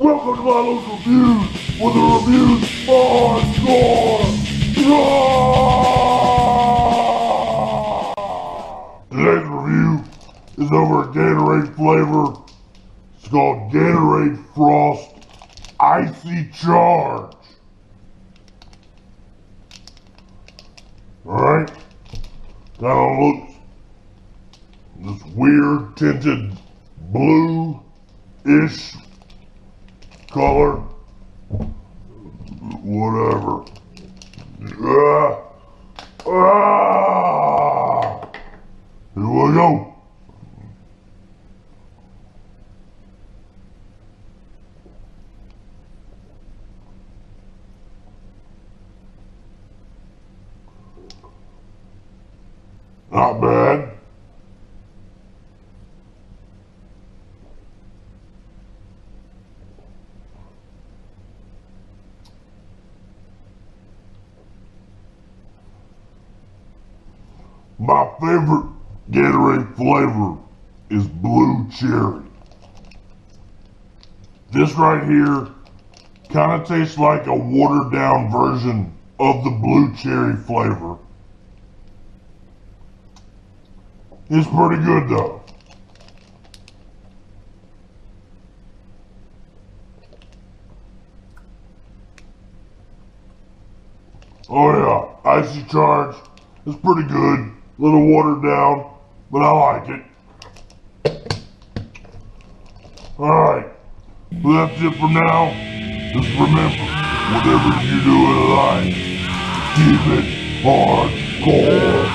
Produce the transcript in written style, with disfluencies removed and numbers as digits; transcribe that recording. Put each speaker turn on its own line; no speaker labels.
Welcome to my local reviews, where the reviews are hardcore. Today's review is over a Gatorade flavor. It's called Gatorade Frost Icy Charge. Alright, kinda looks this weird tinted blue-ish color. Whatever. Here we go. Not bad. My favorite Gatorade flavor is blue cherry. This right here kind of tastes like a watered down version of the blue cherry flavor. It's pretty good though. Oh yeah, Icy Charge is pretty good. A little watered down, but I like it. Alright, well that's it for now. Just remember, whatever you do in life, keep it hardcore.